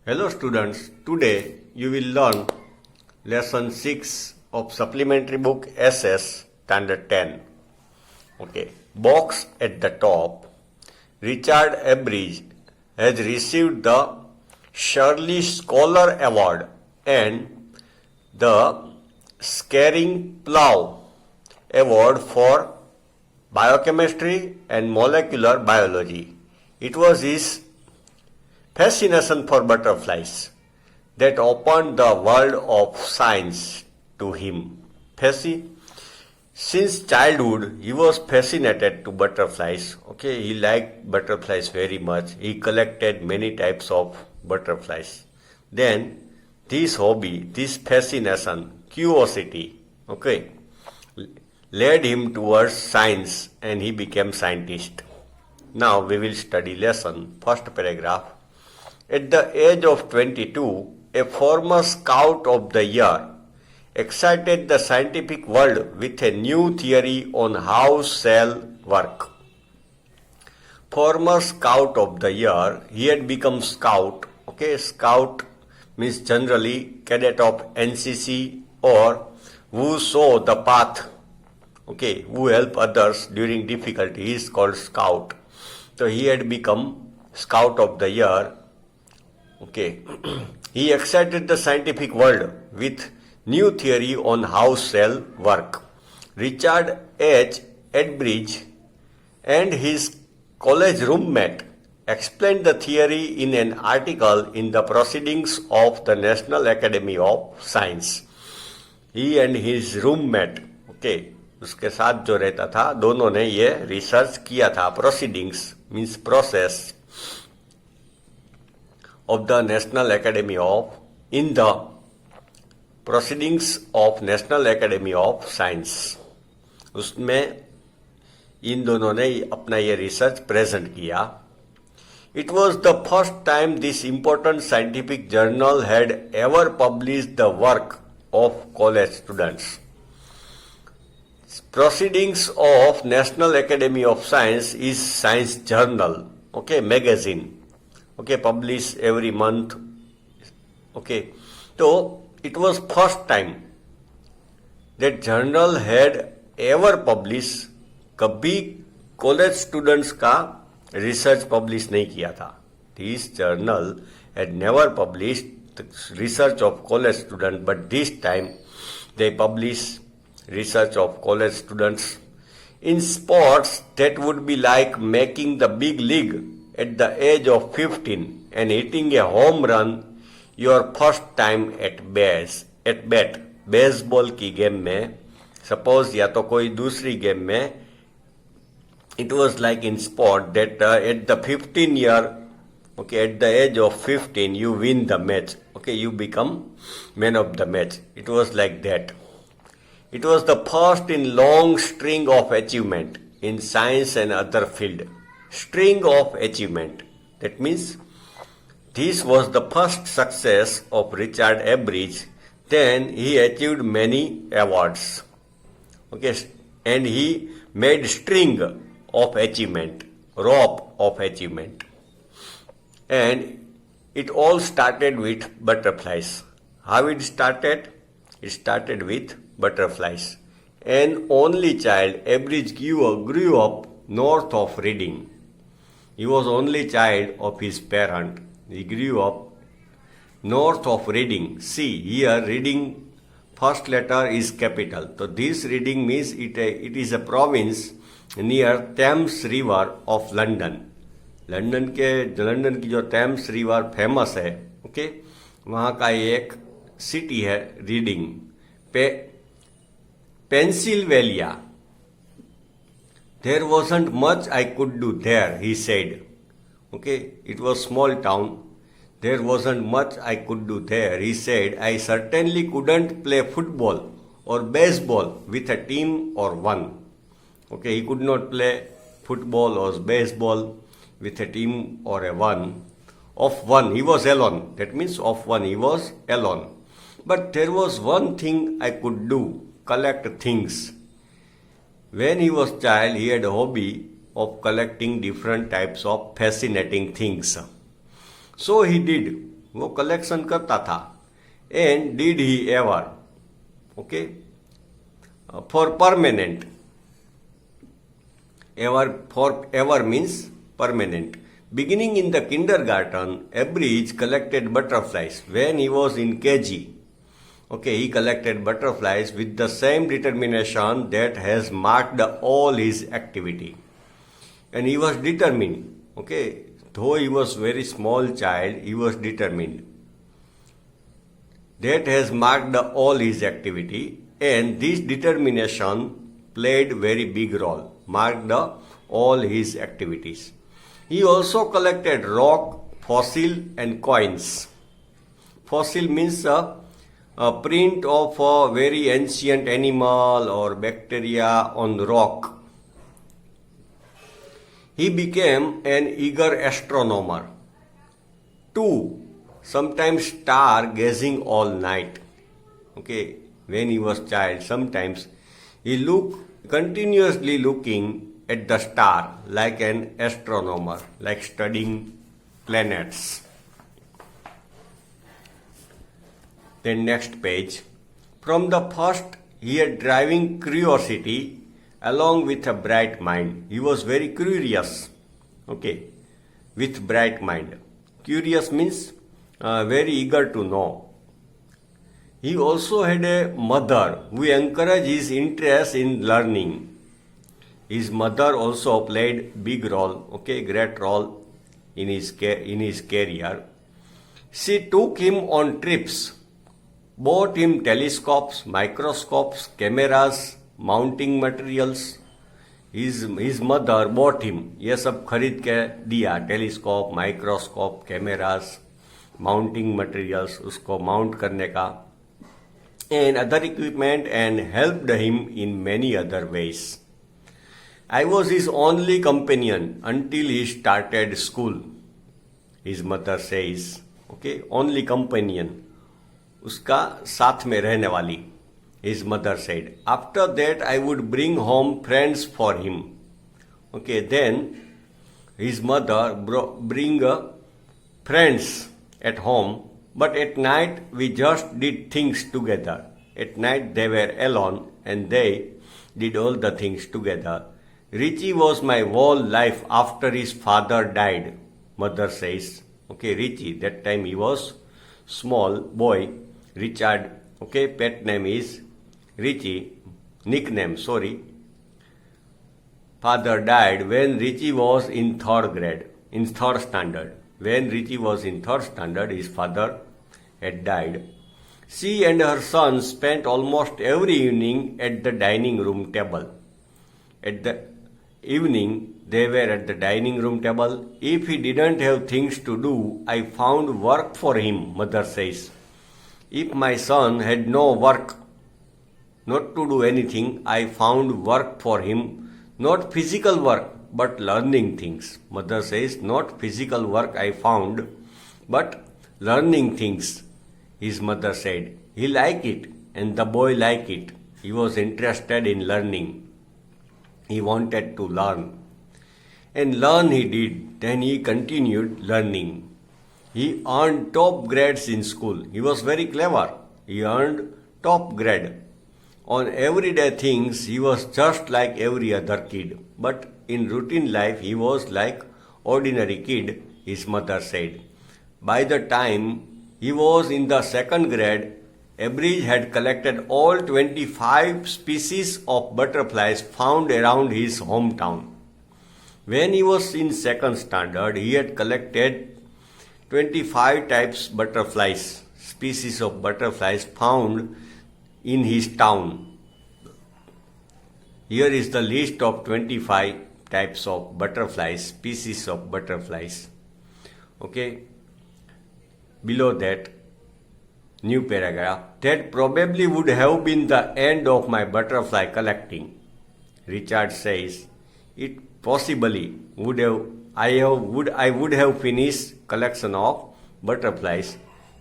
Hello students, today you will learn lesson 6 of supplementary book SS standard 10. Okay, box at the top. Richard Ebridge has received the Shirley Scholar Award and the Scaring Plough Award for biochemistry and molecular biology. It was his fascination for butterflies that opened the world of science to him. Since childhood, he was fascinated to butterflies. Okay, he liked butterflies very much. He collected many types of butterflies. Then, this hobby, this fascination, curiosity, okay, led him towards science and he became scientist. Now we will study lesson, first paragraph. At the age of 22, a former Scout of the Year excited the scientific world with a new theory on how cells work. Former Scout of the Year, he had become Scout. Okay, Scout means generally cadet of NCC or who show the path. Okay, who help others during difficulty. He is called Scout. So he had become Scout of the Year. Okay, he excited the scientific world with new theory on how cells work. Richard H. Edbridge and his college roommate explained the theory in an article in the Proceedings of the National Academy of Science. He and his roommate, okay, उसके साथ जो रहता था, दोनों ने ये research किया था. Proceedings means process of the National Academy of, in the Proceedings of National Academy of Science. उसमें इन दोनों ने अपना ये रिसर्च प्रेजेंट किया. It was the first time this important scientific journal had ever published the work of college students. Proceedings of National Academy of Science is science journal, okay, magazine. Okay, publish every month. Okay, so it was first time that journal had ever published. कभी college students का research publish नहीं किया था. This journal had never published the research of college students, but this time they publish research of college students. In sports, that would be like making the big league at the age of 15 and hitting a home run your first time at bat. Baseball की game में suppose या तो कोई दूसरी game में it was like in sport that at the 15 year, okay, at the age of 15 you win the match, okay, you become man of the match. It was like that. It was the first in long string of achievement in science and other field. String of achievement. That means this was the first success of Richard Ebridge. Then he achieved many awards. Okay, and he made string of achievement, rope of achievement. And it all started with butterflies. How it started? It started with butterflies. An only child, Ebridge grew up north of Reading. He was only child of his parent. He grew up north of Reading. See, here Reading, first letter is capital. So this Reading means it is a province near Thames River of London. London की जो Thames river famous है, okay, वहाँ का एक city है reading. Pennsylvania. There wasn't much I could do there, he said. Okay, it was small town. There wasn't much I could do there, he said. I certainly couldn't play football or baseball with a team or one. Okay, he could not play football or baseball with a team or a one. Of one, he was alone. That means of one, he was alone. But there was one thing I could do, collect things. When he was child, he had a hobby of collecting different types of fascinating things. So he did. वो collection करता था. And did he ever? Okay. For permanent. Ever means permanent. Beginning in the kindergarten, Abridge collected butterflies. When he was in KG, okay, he collected butterflies with the same determination that has marked all his activity. And he was determined. Okay, though he was very small child, he was determined. That has marked all his activity, and this determination played very big role, marked all his activities. He also collected rock, fossil and coins. Fossil means a print of a very ancient animal or bacteria on rock. He became an eager astronomer. 2. Sometimes star gazing all night. Okay, when he was child, sometimes he continuously looking at the star like an astronomer, like studying planets. Then next page. From the first, he had driving curiosity along with a bright mind. He was very curious. Okay, with bright mind. Curious means very eager to know. He also had a mother who encouraged his interest in learning. His mother also played big role, okay, great role in his career. She took him on trips, bought him telescopes, microscopes, cameras, mounting materials. His mother bought him, ये सब खरीद के दिया, telescope, microscope, cameras, mounting materials, उसको mount करने का, and other equipment, and helped him in many other ways. I was his only companion until he started school. His mother says, okay, only companion, उसका साथ में रहने वाली. His mother said, after that I would bring home friends for him. Okay, then his mother bring friends at home, but at night we just did things together. At night they were alone and they did all the things together. Richie was my whole life after his father died, mother says. Okay, Richie, that time he was small boy, Richard, okay, pet name is Richie, nickname, sorry. Father died when Richie was in third standard. When Richie was in third standard, his father had died. She and her son spent almost every evening at the dining room table. At the evening, they were at the dining room table. If he didn't have things to do, I found work for him, mother says. If my son had no work, not to do anything, I found work for him, not physical work, but learning things. Mother says, not physical work I found, but learning things. His mother said, he liked it, and the boy liked it. He was interested in learning. He wanted to learn. And learn he did. Then he continued learning. He earned top grades in school. He was very clever. He earned top grade. On everyday things, he was just like every other kid. But in routine life, he was like ordinary kid, his mother said. By the time he was in the second grade, Abridge had collected all 25 species of butterflies found around his hometown. When he was in second standard, he had collected 25 types butterflies, species of butterflies found in his town. Here is the list of 25 types of butterflies, species of butterflies. Okay. Below that, new paragraph. That probably would have been the end of my butterfly collecting. Richard says, it possibly would have. I would have finished collection of butterflies.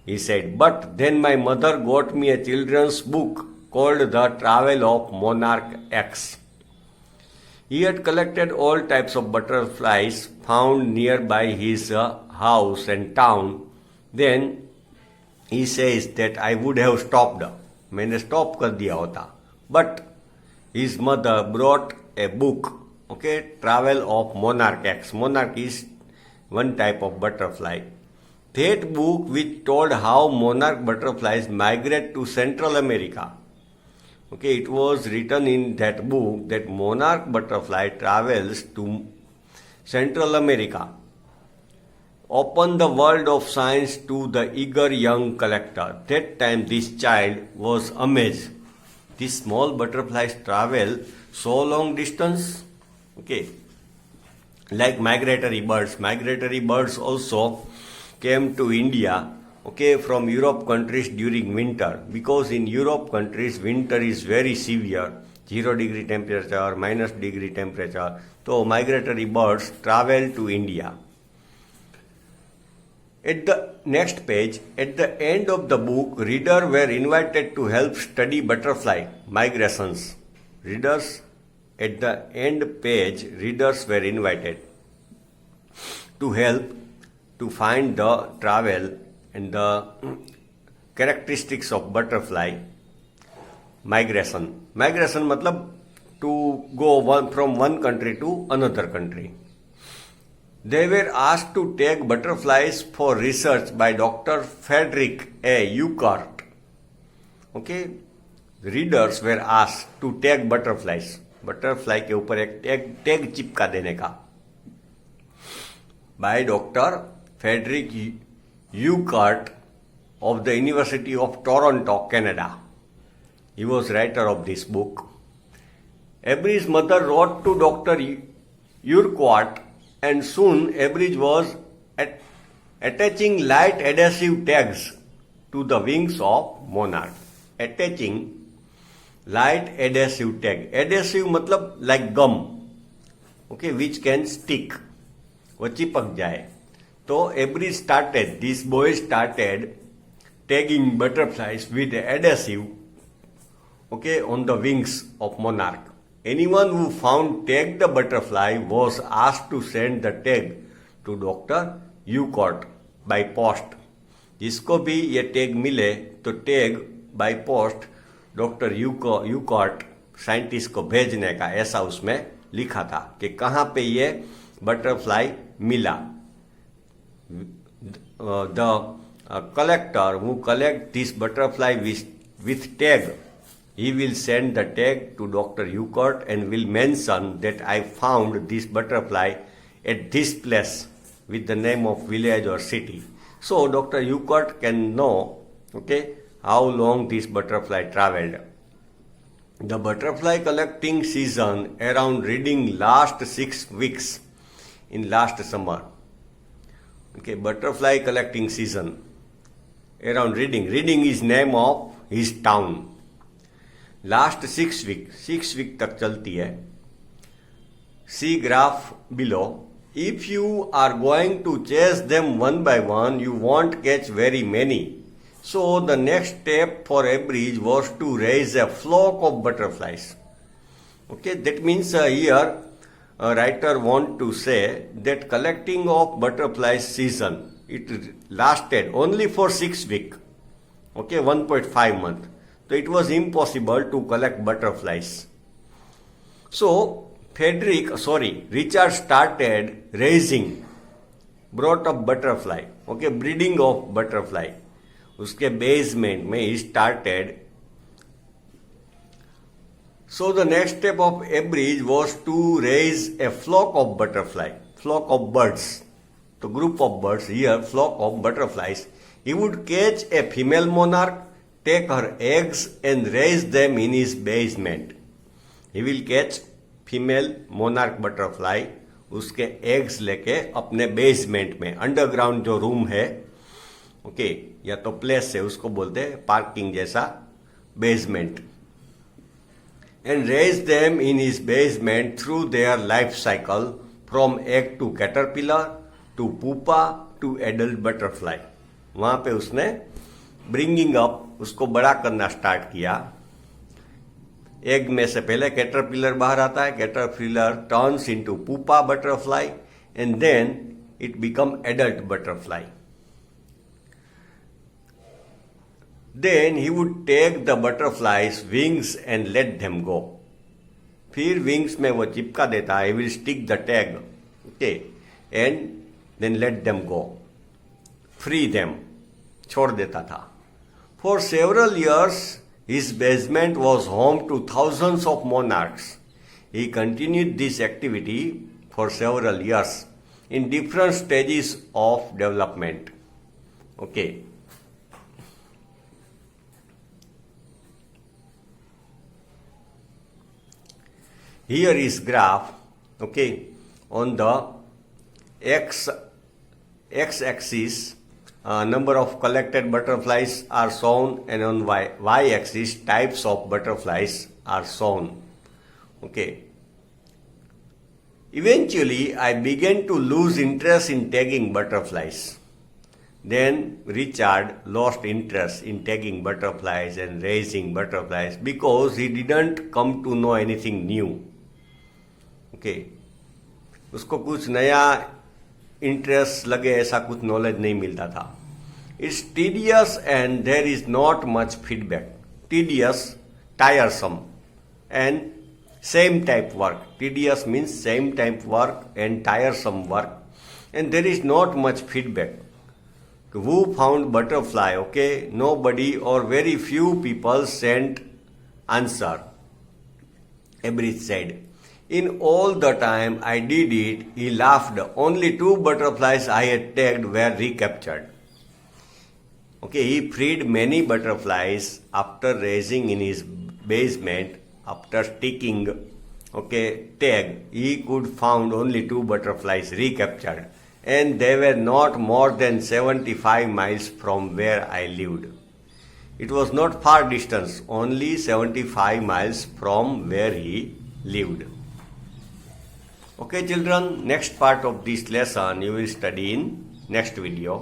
He said, but then my mother got me a children's book called The Travel of Monarch X. He had collected all types of butterflies found nearby his house and town, then he says that I would have stopped. मैंने stop कर दिया होता. But his mother brought a book, okay, Travel of Monarch X. Monarch is one type of butterfly. That book which told how monarch butterflies migrate to Central America. Okay, it was written in that book that monarch butterfly travels to Central America. Open the world of science to the eager young collector. That time this child was amazed. These small butterflies travel so long distance. Okay, like migratory birds. Migratory birds also came to India, okay, from Europe countries during winter, because in Europe countries winter is very severe, 0 degree temperature, minus degree temperature. So migratory birds travel to India. At the next page, at the end of the book, readers were invited to help study butterfly migrations. Readers, at the end page, readers were invited to help to find the travel and the characteristics of butterfly migration. Migration matlab to go from one country to another country. They were asked to take butterflies for research by Dr. Frederick A. Urquhart. Okay, readers were asked to take butterflies. Butterfly के ऊपर एक tag चिपका देने का. By Dr. Frederick Urquhart of the University of Toronto, Canada. He was writer of this book. Avery's mother wrote to Dr. Urquhart, and soon Avery was attaching light adhesive tags to the wings of monarch. Attaching light adhesive tag. Adhesive matlab like gum, okay, which can stick. वो चिपक जाए. तो Avery started, this boy started tagging butterflies with adhesive, okay, on the wings of monarch. Anyone who found tagged the butterfly was asked to send the tag to Dr. Urquhart by post. जिसको भी ये tag मिले तो tag by post doctor यूकॉर्ट scientist को भेजने का, ऐसा उसमें लिखा था कि कहाँ पे ये बटरफ्लाई मिला. The collector who collect this butterfly with tag, he will send the tag to Dr. Urquhart and will mention that I found this butterfly at this place with the name of village or city. So Dr. Urquhart can know, okay, how long this butterfly traveled. The butterfly collecting season around reading last 6 weeks in last summer. Okay, butterfly collecting season around reading. Reading is name of his town. Last 6 week तक चलती है. See graph below. If you are going to chase them one by one, you won't catch very many. So the next step for Avery was to raise a flock of butterflies. Okay, that means here a writer want to say that collecting of butterflies season, it lasted only for 6 weeks. Okay, 1.5 months. So it was impossible to collect butterflies. So Richard started raising, brought up butterfly, okay, breeding of butterfly. उसके basement में he started. So the next step of Avery was to raise a flock of birds. So group of birds, here flock of butterflies. He would catch a female monarch, take her eggs and raise them in his basement. He will catch female monarch butterfly, उसके eggs लेके अपने basement में, underground जो room है, okay, या तो place है, उसको बोलते हैं पार्किंग जैसा basement. And raise them in his basement through their life cycle from egg to caterpillar to pupa to adult butterfly. वहां पे उसने ब्रिंगिंग अप, उसको बड़ा करना स्टार्ट किया. एग में से पहले कैटरपिलर बाहर आता है, caterpillar turns into pupa butterfly and then it become adult butterfly. Then he would take the butterflies' wings and let them go. फिर विंग्स में वो चिपका देता है, will stick the tag, okay, and then let them go, free them, छोड़ देता था. For several years his basement was home to thousands of monarchs. He continued this activity for several years in different stages of development. Okay, here is graph, okay, on the x-axis number of collected butterflies are shown, and on y-axis types of butterflies are shown. Okay. Eventually I began to lose interest in tagging butterflies. Then Richard lost interest in tagging butterflies and raising butterflies because he didn't come to know anything new. Okay, उसको कुछ नया interest लगे ऐसा कुछ knowledge नहीं मिलता था. It's tedious and there is not much feedback. Tedious, tiresome, and same type work. Tedious means same type work and tiresome work, and there is not much feedback. Who found butterfly? Okay, nobody or very few people sent answer. Abrich said, in all the time I did it, he laughed. Only 2 butterflies I had tagged were recaptured. Okay, he freed many butterflies after raising in his basement. After sticking, okay, tag, he could found only 2 butterflies recaptured, and they were not more than 75 miles from where I lived. It was not far distance, only 75 miles from where he lived. Okay children, next part of this lesson you will study in next video.